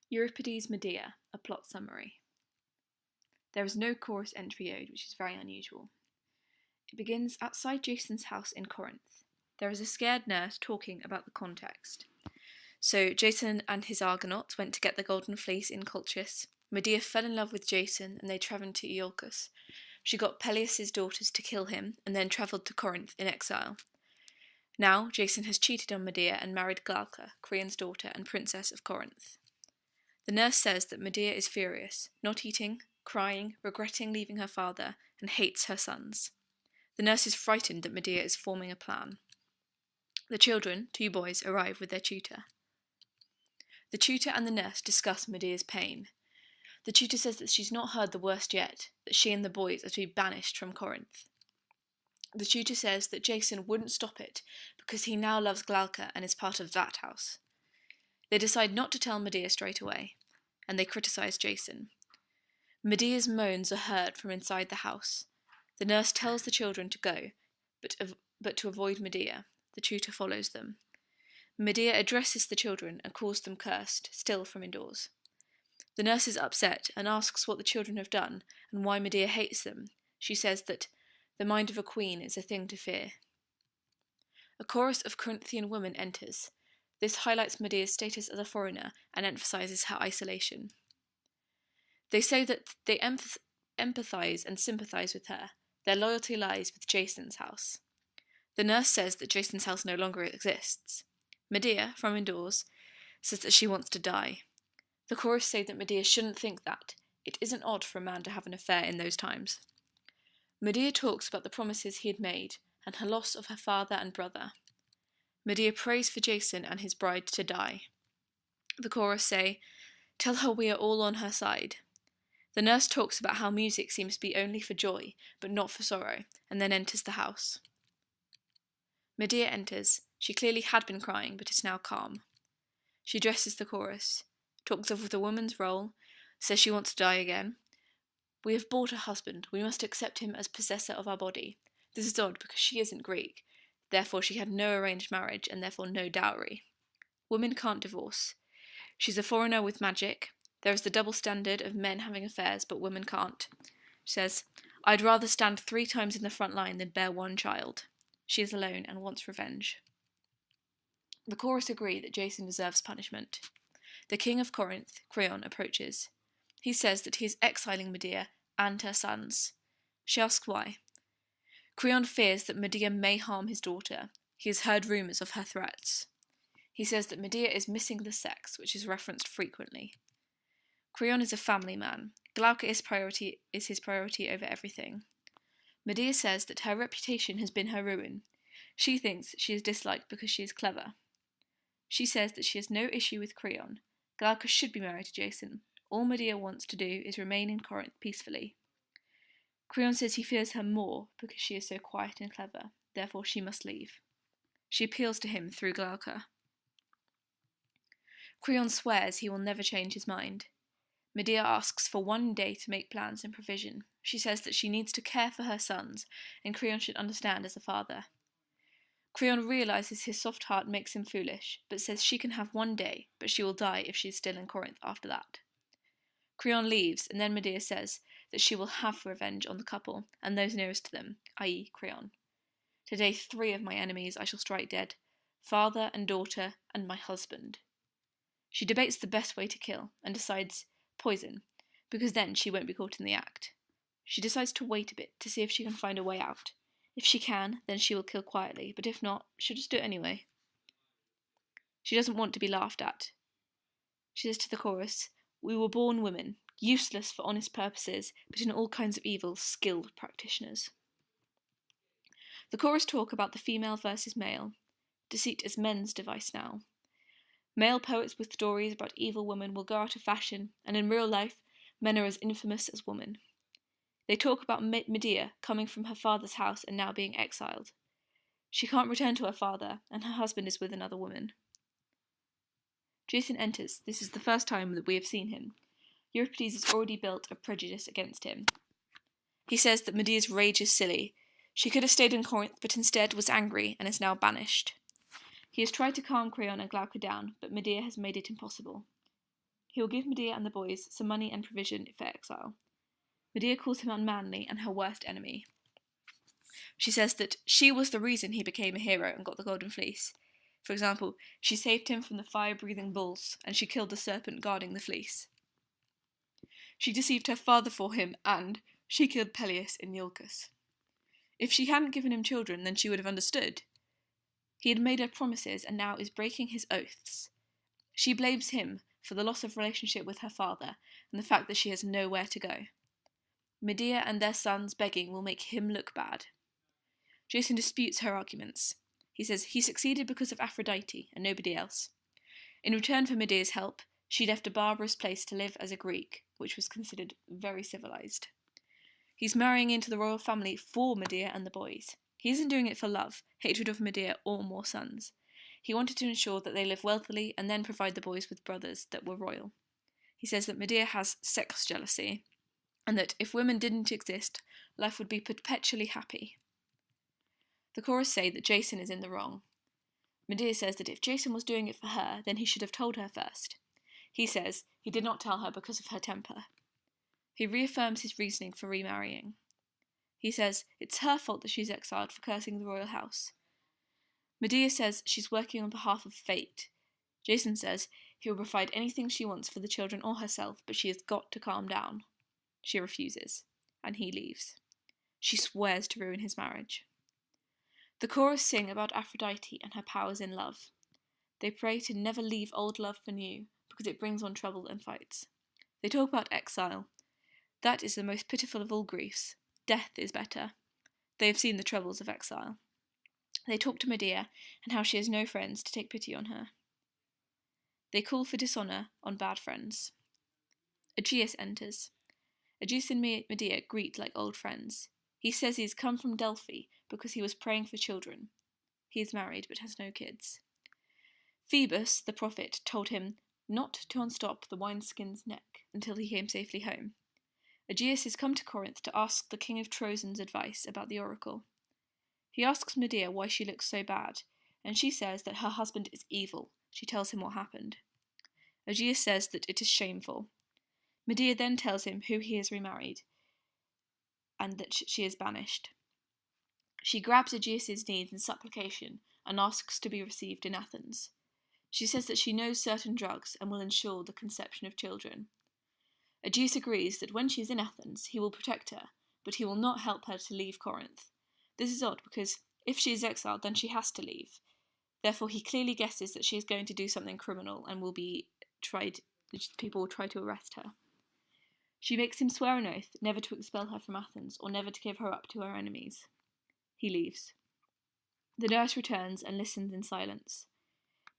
Euripides' Medea, a plot summary. There is no chorus entry ode, which is very unusual. It begins outside Jason's house in Corinth. There is a scared nurse talking about the context. So Jason and his Argonauts went to get the golden fleece in Colchis. Medea fell in love with Jason and they travelled to Iolcus. She got Peleus' daughters to kill him and then travelled to Corinth in exile. Now Jason has cheated on Medea and married Glauca, Creon's daughter and princess of Corinth. The nurse says that Medea is furious, not eating, crying, regretting leaving her father, and hates her sons. The nurse is frightened that Medea is forming a plan. The children, 2 boys, arrive with their tutor. The tutor and the nurse discuss Medea's pain. The tutor says that she's not heard the worst yet, that she and the boys are to be banished from Corinth. The tutor says that Jason wouldn't stop it because he now loves Glauca and is part of that house. They decide not to tell Medea straight away, and they criticise Jason. Medea's moans are heard from inside the house. The nurse tells the children to go, but to avoid Medea. The tutor follows them. Medea addresses the children and calls them cursed, still from indoors. The nurse is upset and asks what the children have done and why Medea hates them. She says that the mind of a queen is a thing to fear. A chorus of Corinthian women enters. This highlights Medea's status as a foreigner and emphasises her isolation. They say that they empathise and sympathise with her. Their loyalty lies with Jason's house. The nurse says that Jason's house no longer exists. Medea, from indoors, says that she wants to die. The chorus say that Medea shouldn't think that. It isn't odd for a man to have an affair in those times. Medea talks about the promises he had made and her loss of her father and brother. Medea prays for Jason and his bride to die. The chorus say, "Tell her we are all on her side." The nurse talks about how music seems to be only for joy, but not for sorrow, and then enters the house. Medea enters. She clearly had been crying, but is now calm. She addresses the chorus, talks of the woman's role, says she wants to die again. "We have bought a husband. We must accept him as possessor of our body. This is odd because she isn't Greek. Therefore she had no arranged marriage and therefore no dowry. Women can't divorce. She's a foreigner with magic. There is the double standard of men having affairs, but women can't." She says, "I'd rather stand 3 times in the front line than bear 1 child. She is alone and wants revenge." The chorus agree that Jason deserves punishment. The king of Corinth, Creon, approaches. He says that he is exiling Medea and her sons. She asks why. Creon fears that Medea may harm his daughter. He has heard rumours of her threats. He says that Medea is missing the sex, which is referenced frequently. Creon is a family man. Glauca is his priority over everything. Medea says that her reputation has been her ruin. She thinks she is disliked because she is clever. She says that she has no issue with Creon. Glauca should be married to Jason. All Medea wants to do is remain in Corinth peacefully. Creon says he fears her more because she is so quiet and clever, therefore she must leave. She appeals to him through Glauca. Creon swears he will never change his mind. Medea asks for 1 day to make plans and provision. She says that she needs to care for her sons, and Creon should understand as a father. Creon realises his soft heart makes him foolish, but says she can have 1 day, but she will die if she is still in Corinth after that. Creon leaves, and then Medea says that she will have revenge on the couple and those nearest to them, i.e. Creon. "Today 3 of my enemies I shall strike dead, father and daughter and my husband." She debates the best way to kill and decides poison, because then she won't be caught in the act. She decides to wait a bit to see if she can find a way out. If she can, then she will kill quietly, but if not, she'll just do it anyway. She doesn't want to be laughed at. She says to the chorus, "We were born women, useless for honest purposes, but in all kinds of evil, skilled practitioners." The chorus talk about the female versus male. Deceit is men's device now. Male poets with stories about evil women will go out of fashion, and in real life, men are as infamous as women. They talk about Medea coming from her father's house and now being exiled. She can't return to her father, and her husband is with another woman. Jason enters. This is the first time that we have seen him. Euripides has already built a prejudice against him. He says that Medea's rage is silly. She could have stayed in Corinth, but instead was angry and is now banished. He has tried to calm Creon and Glauca down, but Medea has made it impossible. He will give Medea and the boys some money and provision for exile. Medea calls him unmanly and her worst enemy. She says that she was the reason he became a hero and got the golden fleece. For example, she saved him from the fire-breathing bulls, and she killed the serpent guarding the fleece. She deceived her father for him, and she killed Peleus in Iolcus. If she hadn't given him children, then she would have understood. He had made her promises and now is breaking his oaths. She blames him for the loss of relationship with her father and the fact that she has nowhere to go. Medea and their sons begging will make him look bad. Jason disputes her arguments. He says he succeeded because of Aphrodite and nobody else. In return for Medea's help, she left a barbarous place to live as a Greek, which was considered very civilized. He's marrying into the royal family for Medea and the boys. He isn't doing it for love, hatred of Medea, or more sons. He wanted to ensure that they live wealthily and then provide the boys with brothers that were royal. He says that Medea has sex jealousy, and that if women didn't exist, life would be perpetually happy. The chorus say that Jason is in the wrong. Medea says that if Jason was doing it for her, then he should have told her first. He says he did not tell her because of her temper. He reaffirms his reasoning for remarrying. He says it's her fault that she's exiled for cursing the royal house. Medea says she's working on behalf of fate. Jason says he will provide anything she wants for the children or herself, but she has got to calm down. She refuses, and he leaves. She swears to ruin his marriage. The chorus sing about Aphrodite and her powers in love. They pray to never leave old love for new, because it brings on trouble and fights. They talk about exile. That is the most pitiful of all griefs. Death is better. They have seen the troubles of exile. They talk to Medea and how she has no friends to take pity on her. They call for dishonour on bad friends. Aegeus enters. Aegeus and Medea greet like old friends. He says he has come from Delphi because he was praying for children. He is married but has no kids. Phoebus, the prophet, told him not to unstop the wineskin's neck until he came safely home. Aegeus has come to Corinth to ask the king of Trojan's advice about the oracle. He asks Medea why she looks so bad, and she says that her husband is evil. She tells him what happened. Aegeus says that it is shameful. Medea then tells him who he has remarried, and that she is banished. She grabs Aegeus' knees in supplication and asks to be received in Athens. She says that she knows certain drugs and will ensure the conception of children. Aegeus agrees that when she is in Athens, he will protect her, but he will not help her to leave Corinth. This is odd because if she is exiled, then she has to leave. Therefore, he clearly guesses that she is going to do something criminal and people will try to arrest her. She makes him swear an oath never to expel her from Athens or never to give her up to her enemies. He leaves. The nurse returns and listens in silence.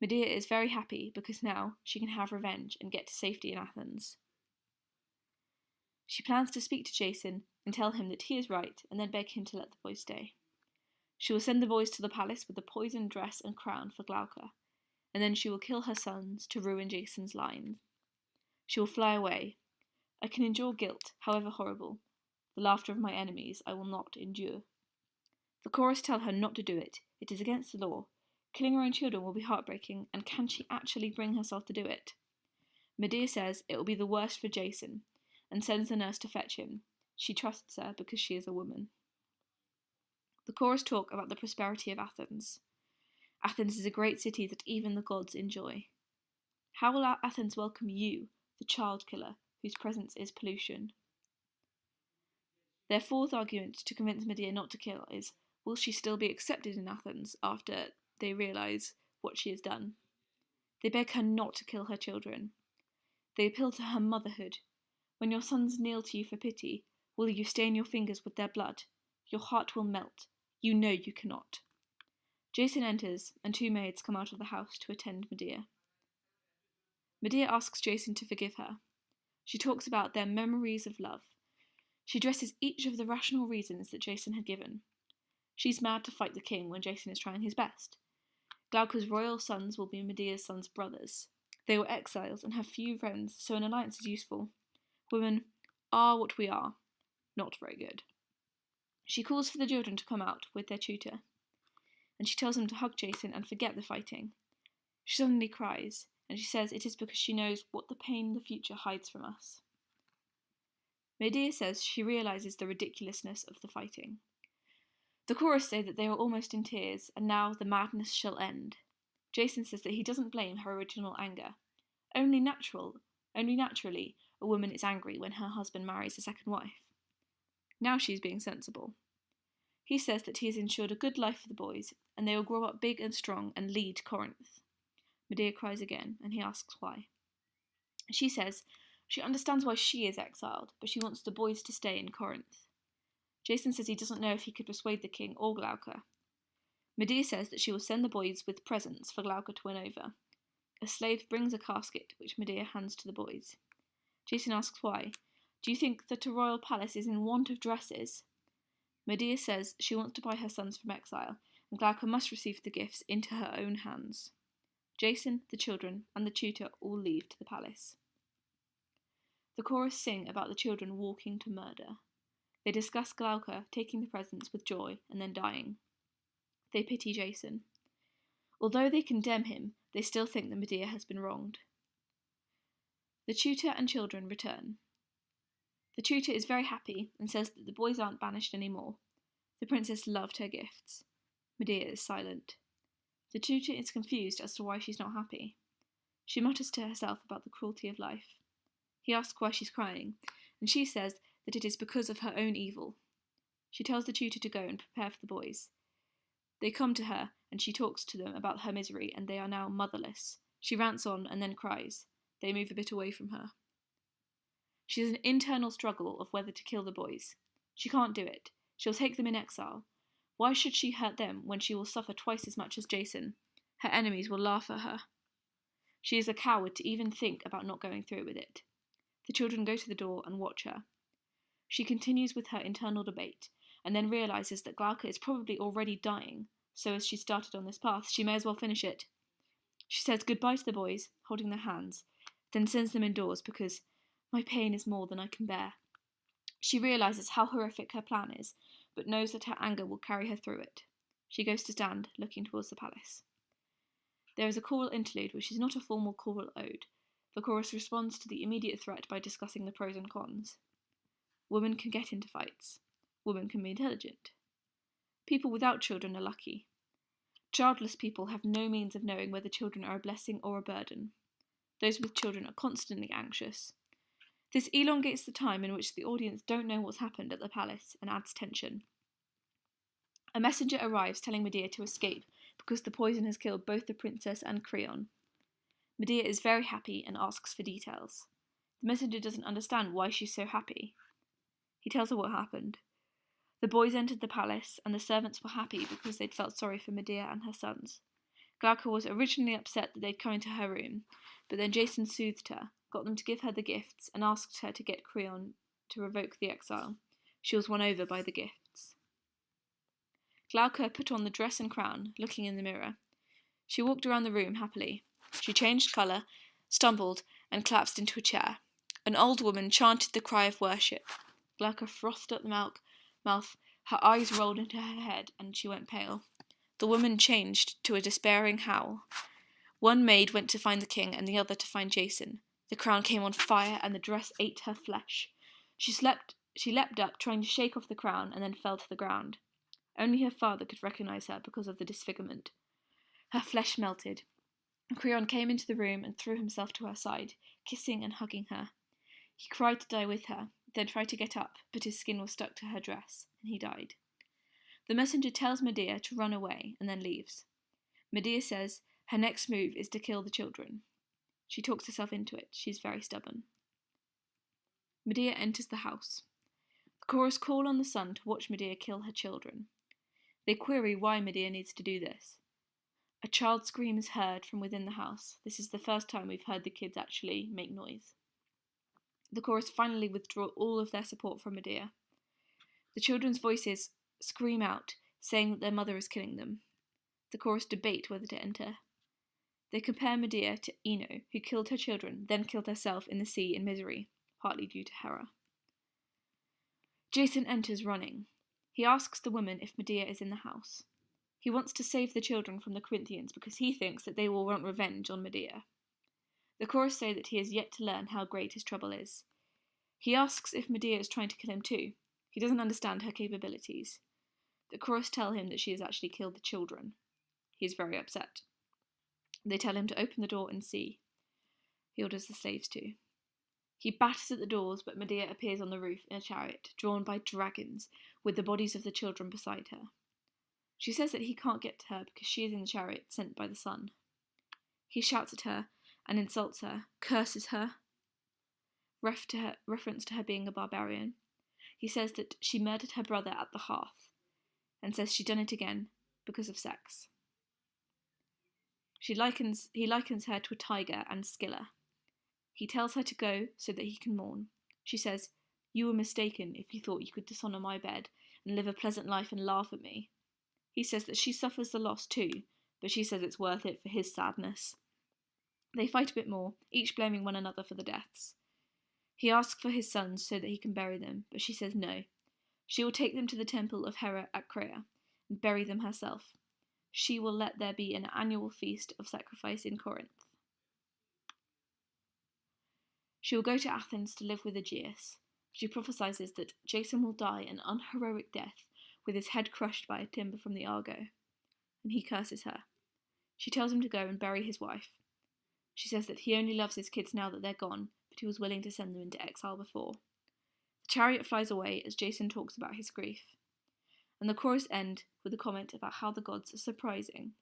Medea is very happy because now she can have revenge and get to safety in Athens. She plans to speak to Jason and tell him that he is right and then beg him to let the boys stay. She will send the boys to the palace with the poisoned dress and crown for Glauca, and then she will kill her sons to ruin Jason's line. She will fly away. I can endure guilt, however horrible. The laughter of my enemies I will not endure. The chorus tell her not to do it. It is against the law. Killing her own children will be heartbreaking, and can she actually bring herself to do it? Medea says it will be the worst for Jason, and sends the nurse to fetch him. She trusts her because she is a woman. The chorus talk about the prosperity of Athens. Athens is a great city that even the gods enjoy. How will Athens welcome you, the child killer, whose presence is pollution? Their fourth argument to convince Medea not to kill is, will she still be accepted in Athens after they realise what she has done? They beg her not to kill her children. They appeal to her motherhood. When your sons kneel to you for pity, will you stain your fingers with their blood? Your heart will melt. You know you cannot. Jason enters, and two maids come out of the house to attend Medea. Medea asks Jason to forgive her. She talks about their memories of love. She addresses each of the rational reasons that Jason had given. She's mad to fight the king when Jason is trying his best. Glauca's royal sons will be Medea's sons' brothers. They were exiles and have few friends, so an alliance is useful. Women are what we are. Not very good. She calls for the children to come out with their tutor, and she tells them to hug Jason and forget the fighting. She suddenly cries, and she says it is because she knows what the pain the future hides from us. Medea says she realises the ridiculousness of the fighting. The chorus say that they are almost in tears, and now the madness shall end. Jason says that he doesn't blame her original anger. Only naturally, a woman is angry when her husband marries a second wife. Now she's being sensible. He says that he has ensured a good life for the boys, and they will grow up big and strong and lead Corinth. Medea cries again, and he asks why. She says she understands why she is exiled, but she wants the boys to stay in Corinth. Jason says he doesn't know if he could persuade the king or Glauca. Medea says that she will send the boys with presents for Glauca to win over. A slave brings a casket, which Medea hands to the boys. Jason asks why. Do you think that a royal palace is in want of dresses? Medea says she wants to buy her sons from exile, and Glauca must receive the gifts into her own hands. Jason, the children, and the tutor all leave to the palace. The chorus sing about the children walking to murder. They discuss Glauca taking the presents with joy and then dying. They pity Jason. Although they condemn him, they still think that Medea has been wronged. The tutor and children return. The tutor is very happy and says that the boys aren't banished anymore. The princess loved her gifts. Medea is silent. The tutor is confused as to why she's not happy. She mutters to herself about the cruelty of life. He asks why she's crying, and she says that it is because of her own evil. She tells the tutor to go and prepare for the boys. They come to her, and she talks to them about her misery, and they are now motherless. She rants on and then cries. They move a bit away from her. She has an internal struggle of whether to kill the boys. She can't do it. She'll take them in exile. Why should she hurt them when she will suffer twice as much as Jason? Her enemies will laugh at her. She is a coward to even think about not going through with it. The children go to the door and watch her. She continues with her internal debate, and then realises that Glauca is probably already dying, so as she started on this path, she may as well finish it. She says goodbye to the boys, holding their hands, then sends them indoors because my pain is more than I can bear. She realises how horrific her plan is, but knows that her anger will carry her through it. She goes to stand, looking towards the palace. There is a choral interlude, which is not a formal choral ode. The chorus responds to the immediate threat by discussing the pros and cons. Women can get into fights. Women can be intelligent. People without children are lucky. Childless people have no means of knowing whether children are a blessing or a burden. Those with children are constantly anxious. This elongates the time in which the audience don't know what's happened at the palace and adds tension. A messenger arrives telling Medea to escape because the poison has killed both the princess and Creon. Medea is very happy and asks for details. The messenger doesn't understand why she's so happy. He tells her what happened. The boys entered the palace, and the servants were happy because they'd felt sorry for Medea and her sons. Glauca was originally upset that they'd come into her room, but then Jason soothed her, got them to give her the gifts, and asked her to get Creon to revoke the exile. She was won over by the gifts. Glauca put on the dress and crown, looking in the mirror. She walked around the room happily. She changed colour, stumbled, and collapsed into a chair. An old woman chanted the cry of worship. Glauca frothed at the mouth, her eyes rolled into her head, and she went pale. The woman changed to a despairing howl. One maid went to find the king, and the other to find Jason. The crown came on fire, and the dress ate her flesh. She leapt up, trying to shake off the crown, and then fell to the ground. Only her father could recognise her because of the disfigurement. Her flesh melted. Creon came into the room and threw himself to her side, kissing and hugging her. He cried to die with her, then tried to get up, but his skin was stuck to her dress, and he died. The messenger tells Medea to run away, and then leaves. Medea says her next move is to kill the children. She talks herself into it. She's very stubborn. Medea enters the house. The chorus call on the son to watch Medea kill her children. They query why Medea needs to do this. A child's scream is heard from within the house. This is the first time we've heard the kids actually make noise. The chorus finally withdraw all of their support from Medea. The children's voices scream out, saying that their mother is killing them. The chorus debate whether to enter. They compare Medea to Ino, who killed her children, then killed herself in the sea in misery, partly due to Hera. Jason enters running. He asks the woman if Medea is in the house. He wants to save the children from the Corinthians because he thinks that they will want revenge on Medea. The chorus say that he has yet to learn how great his trouble is. He asks if Medea is trying to kill him too. He doesn't understand her capabilities. The chorus tell him that she has actually killed the children. He is very upset. They tell him to open the door and see. He orders the slaves to. He batters at the doors, but Medea appears on the roof in a chariot, drawn by dragons, with the bodies of the children beside her. She says that he can't get to her because she is in the chariot sent by the sun. He shouts at her and insults her, curses her, reference to her being a barbarian. He says that she murdered her brother at the hearth, and says she'd done it again because of sex. He likens her to a tiger and Scylla. He tells her to go so that he can mourn. She says, "You were mistaken if you thought you could dishonour my bed and live a pleasant life and laugh at me." He says that she suffers the loss too, but she says it's worth it for his sadness. They fight a bit more, each blaming one another for the deaths. He asks for his sons so that he can bury them, but she says no. She will take them to the temple of Hera at Crea and bury them herself. She will let there be an annual feast of sacrifice in Corinth. She will go to Athens to live with Aegeus. She prophesies that Jason will die an unheroic death with his head crushed by a timber from the Argo, and he curses her. She tells him to go and bury his wife. She says that he only loves his kids now that they're gone, but he was willing to send them into exile before. The chariot flies away as Jason talks about his grief, and the chorus end with a comment about how the gods are surprising.